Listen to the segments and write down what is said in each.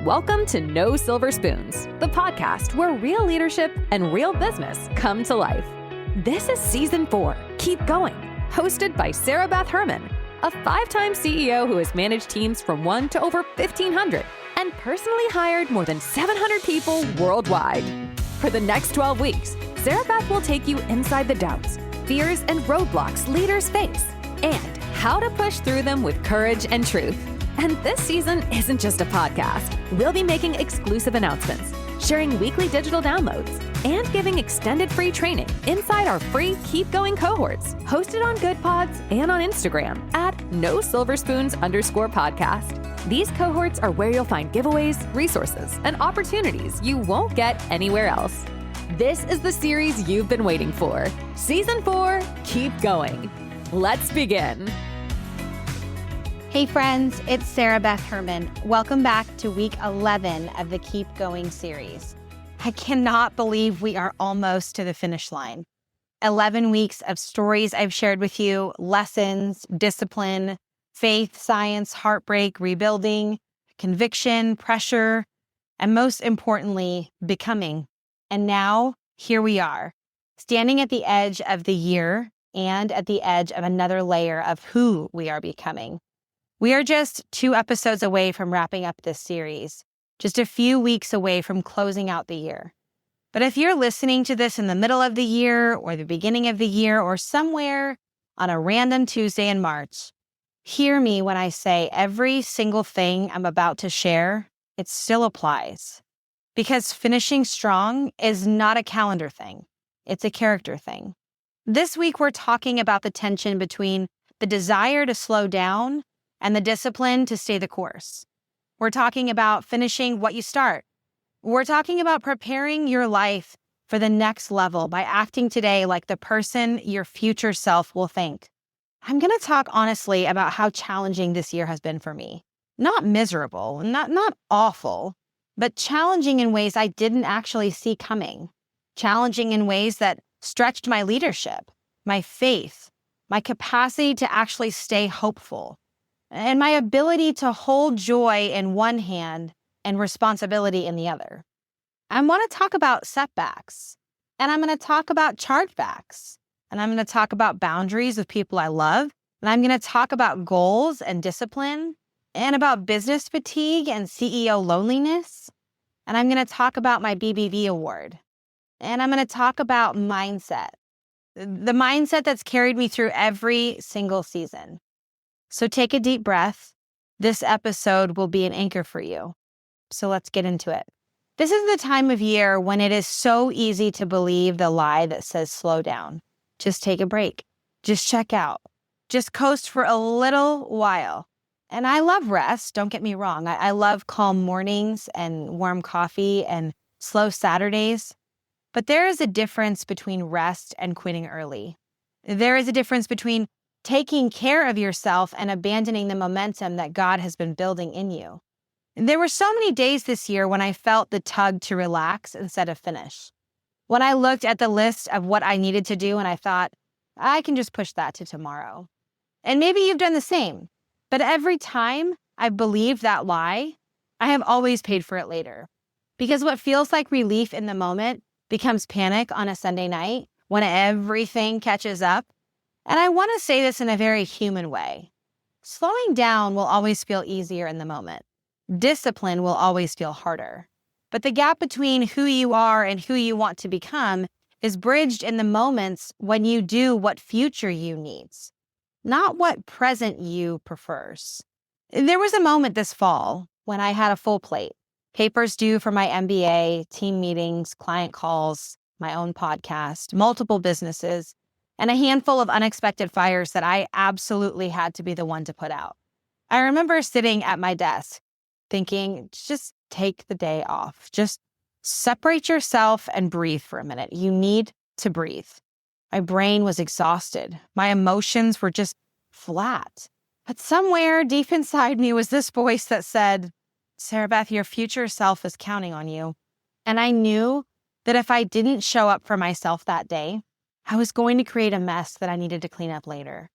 Welcome to No Silver Spoons, the podcast where real leadership and real business come to life. This is Season 4, Keep Going, hosted by Beth Herman, a 5-time CEO who has managed teams from 1 to over 1,500 and personally hired more than 700 people worldwide. For the next 12 weeks, Beth will take you inside the doubts, fears, and roadblocks leaders face, and how to push through them with courage and truth. And this season isn't just a podcast. We'll be making exclusive announcements, sharing weekly digital downloads, and giving extended free training inside our free Keep Going cohorts, hosted on Good Pods and on Instagram at NoSilverspoons_podcast. These cohorts are where you'll find giveaways, resources, and opportunities you won't get anywhere else. This is the series you've been waiting for. Season 4, Keep Going. Let's begin. Hey friends, it's Beth Herman. Welcome back to week 11 of the Keep Going series. I cannot believe we are almost to the finish line. 11 weeks of stories I've shared with you, lessons, discipline, faith, science, heartbreak, rebuilding, conviction, pressure, and most importantly, becoming. And now, here we are, standing at the edge of the year and at the edge of another layer of who we are becoming. We are just 2 episodes away from wrapping up this series, just a few weeks away from closing out the year. But if you're listening to this in the middle of the year or the beginning of the year or somewhere on a random Tuesday in March, hear me when I say every single thing I'm about to share, it still applies. Because finishing strong is not a calendar thing. It's a character thing. This week, we're talking about the tension between the desire to slow down and the discipline to stay the course. We're talking about finishing what you start. We're talking about preparing your life for the next level by acting today like the person your future self will thank. I'm going to talk honestly about how challenging this year has been for me. Not miserable, not awful, but challenging in ways I didn't actually see coming. Challenging in ways that stretched my leadership, my faith, my capacity to actually stay hopeful, and my ability to hold joy in one hand and responsibility in the other. I want to talk about setbacks, and I'm going to talk about chargebacks, and I'm going to talk about boundaries with people I love, and I'm going to talk about goals and discipline, and about business fatigue and CEO loneliness, and I'm going to talk about my BBB award, and I'm going to talk about mindset, the mindset that's carried me through every single season. So take a deep breath. This episode will be an anchor for you. So let's get into it. This is the time of year when it is so easy to believe the lie that says slow down. Just take a break. Just check out. Just coast for a little while. And I love rest, don't get me wrong. I love calm mornings and warm coffee and slow Saturdays. But there is a difference between rest and quitting early. There is a difference between taking care of yourself and abandoning the momentum that God has been building in you. There were so many days this year when I felt the tug to relax instead of finish. When I looked at the list of what I needed to do and I thought, I can just push that to tomorrow. And maybe you've done the same. But every time I've believed that lie, I have always paid for it later. Because what feels like relief in the moment becomes panic on a Sunday night when everything catches up. And I want to say this in a very human way. Slowing down will always feel easier in the moment. Discipline will always feel harder. But the gap between who you are and who you want to become is bridged in the moments when you do what future you needs, not what present you prefers. There was a moment this fall when I had a full plate. Papers due for my MBA, team meetings, client calls, my own podcast, multiple businesses, and a handful of unexpected fires that I absolutely had to be the one to put out. I remember sitting at my desk thinking, just take the day off. Just separate yourself and breathe for a minute. You need to breathe. My brain was exhausted. My emotions were just flat. But somewhere deep inside me was this voice that said, Beth, your future self is counting on you. And I knew that if I didn't show up for myself that day, I was going to create a mess that I needed to clean up later.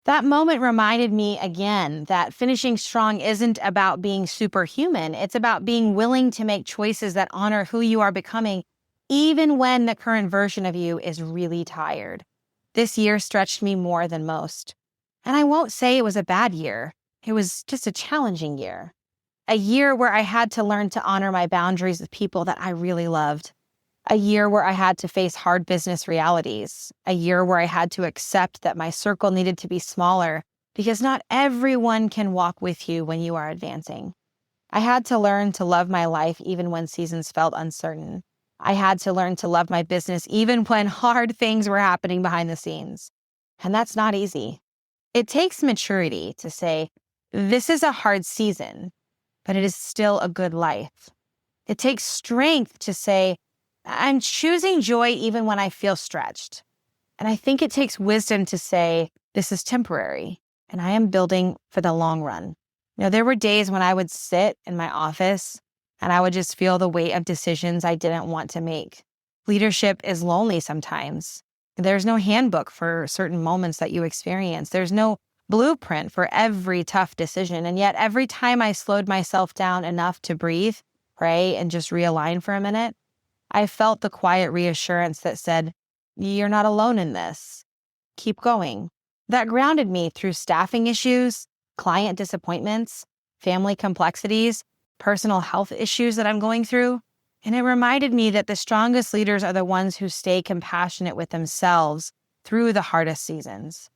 That moment reminded me again that finishing strong isn't about being superhuman. It's about being willing to make choices that honor who you are becoming, even when the current version of you is really tired. This year stretched me more than most. And I won't say it was a bad year. It was just a challenging year. A year where I had to learn to honor my boundaries with people that I really loved. A year where I had to face hard business realities. A year where I had to accept that my circle needed to be smaller because not everyone can walk with you when you are advancing. I had to learn to love my life even when seasons felt uncertain. I had to learn to love my business even when hard things were happening behind the scenes. And that's not easy. It takes maturity to say, this is a hard season, but it is still a good life. It takes strength to say, I'm choosing joy even when I feel stretched. And I think it takes wisdom to say, this is temporary, and I am building for the long run. There were days when I would sit in my office and I would just feel the weight of decisions I didn't want to make. Leadership is lonely sometimes. There's no handbook for certain moments that you experience. There's no blueprint for every tough decision. And yet every time I slowed myself down enough to breathe, pray, and just realign for a minute, I felt the quiet reassurance that said, you're not alone in this. Keep going. That grounded me through staffing issues, client disappointments, family complexities, personal health issues that I'm going through. And it reminded me that the strongest leaders are the ones who stay compassionate with themselves through the hardest seasons.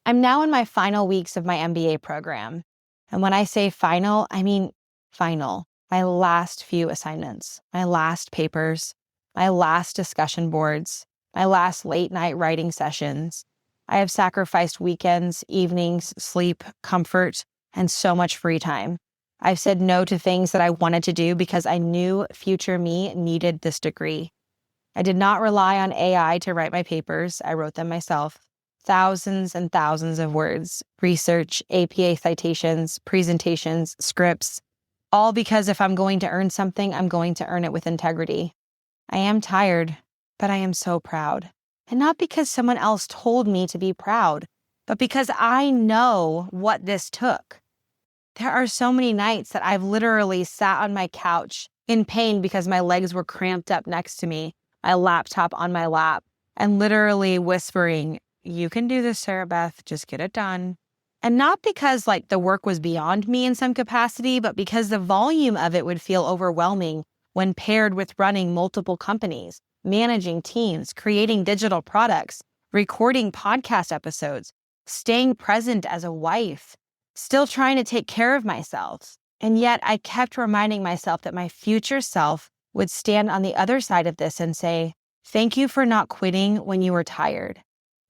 I'm now in my final weeks of my MBA program. And when I say final, I mean final. My last few assignments, my last papers, my last discussion boards, my last late night writing sessions. I have sacrificed weekends, evenings, sleep, comfort, and so much free time. I've said no to things that I wanted to do because I knew future me needed this degree. I did not rely on AI to write my papers. I wrote them myself. Thousands and thousands of words, research, APA citations, presentations, scripts, all because if I'm going to earn something, I'm going to earn it with integrity. I am tired, but I am so proud. And not because someone else told me to be proud, but because I know what this took. There are so many nights that I've literally sat on my couch in pain because my legs were cramped up next to me, my laptop on my lap, and literally whispering, you can do this, Sarah Beth, just get it done. And not because the work was beyond me in some capacity, but because the volume of it would feel overwhelming when paired with running multiple companies, managing teams, creating digital products, recording podcast episodes, staying present as a wife, still trying to take care of myself. And yet I kept reminding myself that my future self would stand on the other side of this and say, thank you for not quitting when you were tired.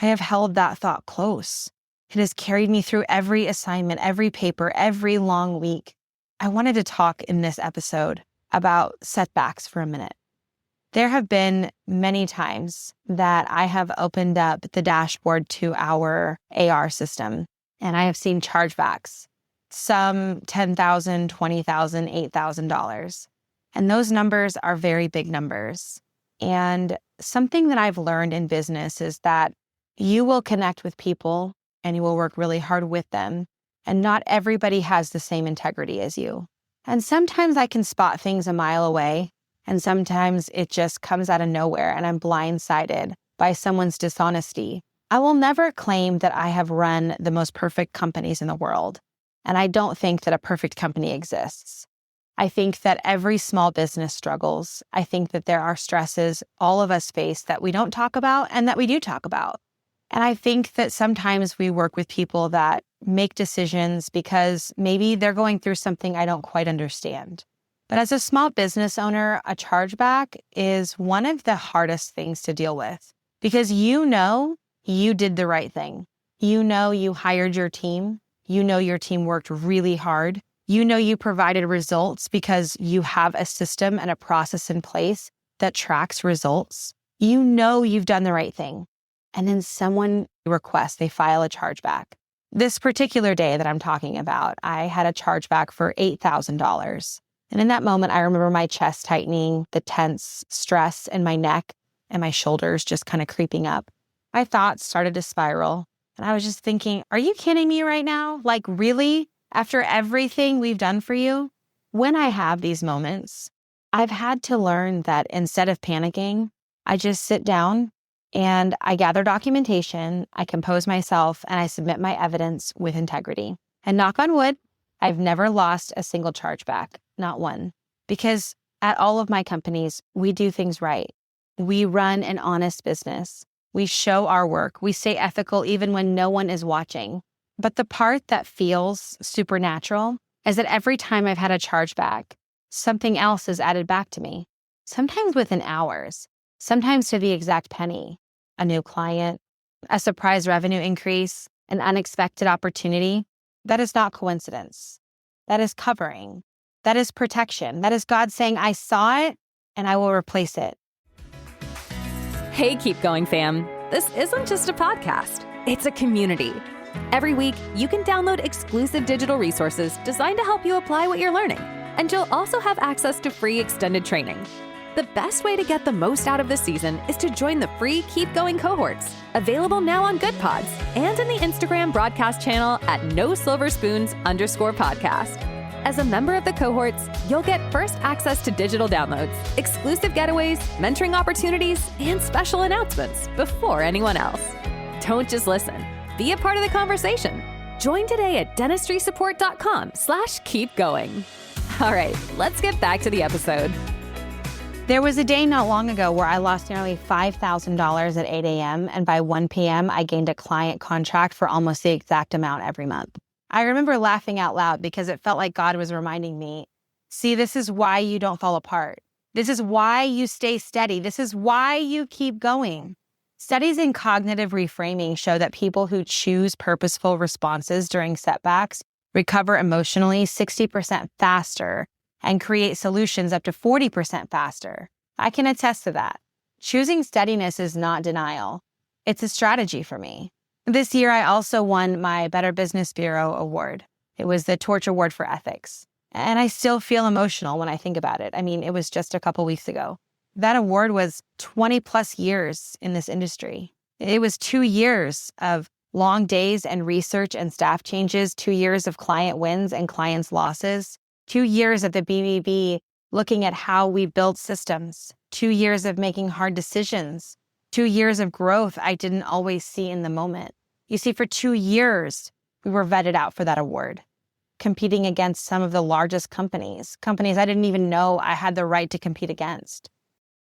I have held that thought close. It has carried me through every assignment, every paper, every long week. I wanted to talk in this episode about setbacks for a minute. There have been many times that I have opened up the dashboard to our AR system, and I have seen chargebacks, some $10,000, $20,000, $8,000. And those numbers are very big numbers. And something that I've learned in business is that you will connect with people and you will work really hard with them. And not everybody has the same integrity as you. And sometimes I can spot things a mile away. And sometimes it just comes out of nowhere and I'm blindsided by someone's dishonesty. I will never claim that I have run the most perfect companies in the world. And I don't think that a perfect company exists. I think that every small business struggles. I think that there are stresses all of us face that we don't talk about and that we do talk about. And I think that sometimes we work with people that make decisions because maybe they're going through something I don't quite understand. But as a small business owner, a chargeback is one of the hardest things to deal with because you know you did the right thing. You know you hired your team. You know your team worked really hard. You know you provided results because you have a system and a process in place that tracks results. You know you've done the right thing. And then someone requests, they file a chargeback. This particular day that I'm talking about, I had a chargeback for $8,000. And in that moment, I remember my chest tightening, the tense stress in my neck and my shoulders just kind of creeping up. My thoughts started to spiral. And I was just thinking, are you kidding me right now? Like, really? After everything we've done for you? When I have these moments, I've had to learn that instead of panicking, I just sit down and I gather documentation, I compose myself, and I submit my evidence with integrity. And knock on wood, I've never lost a single chargeback, not one. Because at all of my companies, we do things right. We run an honest business. We show our work. We stay ethical even when no one is watching. But the part that feels supernatural is that every time I've had a chargeback, something else is added back to me. Sometimes within hours, sometimes to the exact penny. A new client, a surprise revenue increase, an unexpected opportunity. That is not coincidence. That is covering. That is protection. That is God saying, I saw it and I will replace it. Hey, Keep Going fam. This isn't just a podcast. It's a community. Every week, you can download exclusive digital resources designed to help you apply what you're learning. And you'll also have access to free extended training. The best way to get the most out of this season is to join the free Keep Going cohorts, available now on Good Pods and in the Instagram broadcast channel at @nosilverspoons_podcast. As a member of the cohorts, you'll get first access to digital downloads, exclusive getaways, mentoring opportunities, and special announcements before anyone else. Don't just listen. Be a part of the conversation. Join today at dentistrysupport.com/keepgoing. All right, let's get back to the episode. There was a day not long ago where I lost nearly $5,000 at 8 a.m. and by 1 p.m. I gained a client contract for almost the exact amount every month. I remember laughing out loud because it felt like God was reminding me, see, this is why you don't fall apart. This is why you stay steady. This is why you keep going. Studies in cognitive reframing show that people who choose purposeful responses during setbacks recover emotionally 60% faster and create solutions up to 40% faster. I can attest to that. Choosing steadiness is not denial. It's a strategy for me. This year, I also won my Better Business Bureau award. It was the Torch Award for Ethics. And I still feel emotional when I think about it. I mean, it was just a couple weeks ago. That award was 20 plus years in this industry. It was 2 years of long days and research and staff changes, 2 years of client wins and clients' losses, 2 years of the BBB looking at how we build systems, 2 years of making hard decisions, 2 years of growth I didn't always see in the moment. You see, for 2 years, we were vetted out for that award, competing against some of the largest companies I didn't even know I had the right to compete against.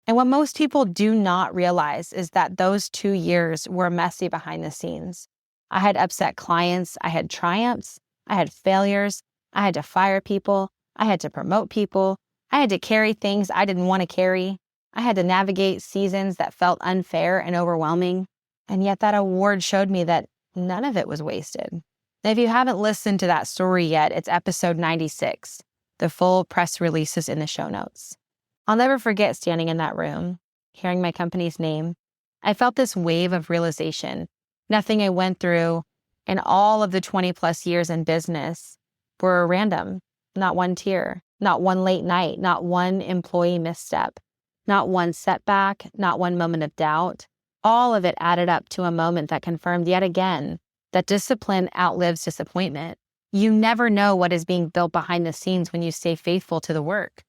And what most people do not realize is that those 2 years were messy behind the scenes. I had upset clients, I had triumphs, I had failures, I had to fire people, I had to promote people, I had to carry things I didn't want to carry. I had to navigate seasons that felt unfair and overwhelming. And yet that award showed me that none of it was wasted. If you haven't listened to that story yet, it's episode 96. The full press release is in the show notes. I'll never forget standing in that room, hearing my company's name. I felt this wave of realization. Nothing I went through in all of the 20 plus years in business were random. Not one tear, not one late night, not one employee misstep, not one setback, not one moment of doubt. All of it added up to a moment that confirmed yet again that discipline outlives disappointment. You never know what is being built behind the scenes when you stay faithful to the work.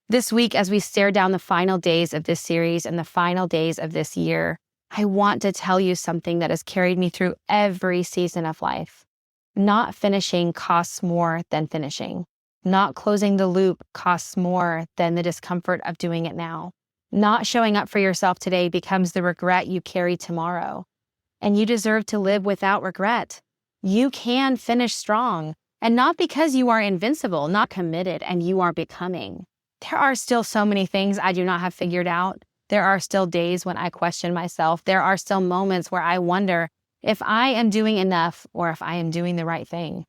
This week, as we stare down the final days of this series and the final days of this year, I want to tell you something that has carried me through every season of life. Not finishing costs more than finishing. Not closing the loop costs more than the discomfort of doing it now. Not showing up for yourself today becomes the regret you carry tomorrow. And you deserve to live without regret. You can finish strong, and not because you are invincible, not committed, and you are becoming. There are still so many things I do not have figured out. There are still days when I question myself. There are still moments where I wonder if I am doing enough or if I am doing the right thing.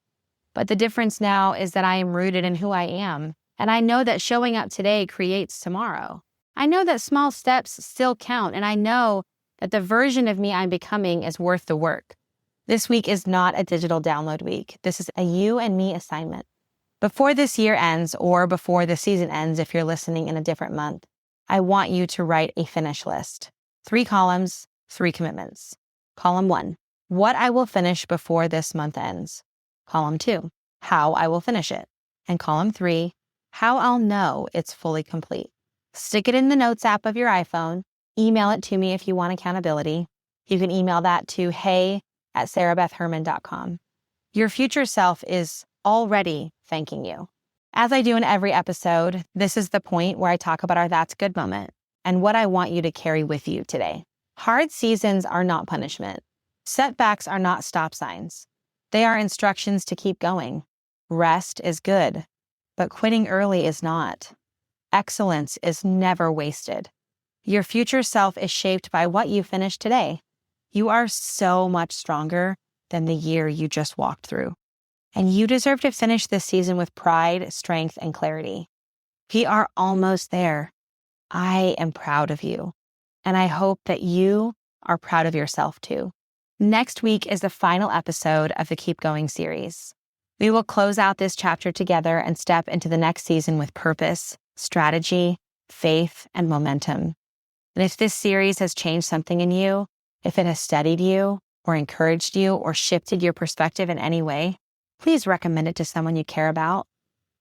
But the difference now is that I am rooted in who I am, and I know that showing up today creates tomorrow. I know that small steps still count, and I know that the version of me I'm becoming is worth the work. This week is not a digital download week. This is a you and me assignment. Before this year ends, or before the season ends if you're listening in a different month, I want you to write a finish list. 3 columns, 3 commitments. Column 1, what I will finish before this month ends. Column 2, how I will finish it. And column 3, how I'll know it's fully complete. Stick it in the notes app of your iPhone. Email it to me if you want accountability. You can email that to hey@sarahbethherman.com. Your future self is already thanking you. As I do in every episode, this is the point where I talk about our That's Good moment and what I want you to carry with you today. Hard seasons are not punishment. Setbacks are not stop signs. They are instructions to keep going. Rest is good, but quitting early is not. Excellence is never wasted. Your future self is shaped by what you finish today. You are so much stronger than the year you just walked through. And you deserve to finish this season with pride, strength, and clarity. We are almost there. I am proud of you. And I hope that you are proud of yourself too. Next week is the final episode of the Keep Going series. We will close out this chapter together and step into the next season with purpose, strategy, faith, and momentum. And if this series has changed something in you, if it has steadied you or encouraged you or shifted your perspective in any way, please recommend it to someone you care about.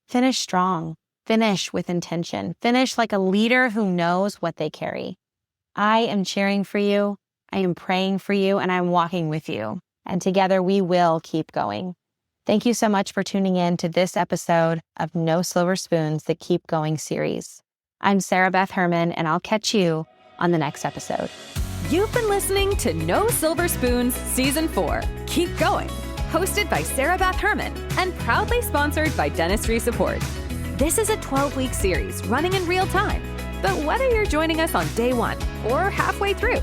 Finish strong. Finish with intention. Finish like a leader who knows what they carry. I am cheering for you. I am praying for you, and I'm walking with you. And together we will keep going. Thank you so much for tuning in to this episode of No Silver Spoons, the Keep Going series. I'm Sarah Beth Herman, and I'll catch you on the next episode. You've been listening to No Silver Spoons Season 4, Keep Going, hosted by Sarah Beth Herman and proudly sponsored by Dentistry Support. This is a 12-week series running in real time, but whether you're joining us on day 1 or halfway through,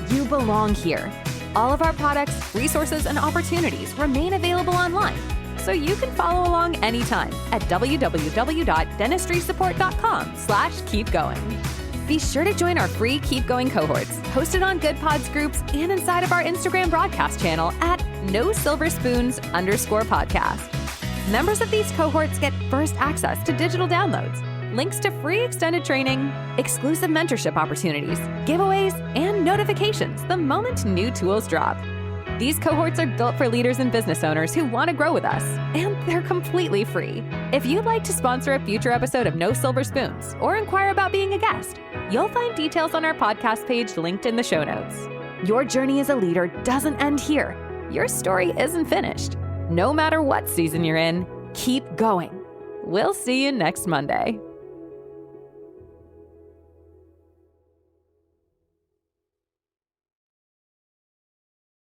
you belong here. All of our products, resources, and opportunities remain available online, so you can follow along anytime at www.dentistrysupport.com/keepgoing. Be sure to join our free Keep Going cohorts, hosted on Good Pods groups and inside of our Instagram broadcast channel at NoSilverSpoons_podcast. Members of these cohorts get first access to digital downloads, links to free extended training, exclusive mentorship opportunities, giveaways, and notifications the moment new tools drop. These cohorts are built for leaders and business owners who want to grow with us, and they're completely free. If you'd like to sponsor a future episode of No Silver Spoons or inquire about being a guest, you'll find details on our podcast page linked in the show notes. Your journey as a leader doesn't end here. Your story isn't finished. No matter what season you're in, keep going. We'll see you next Monday.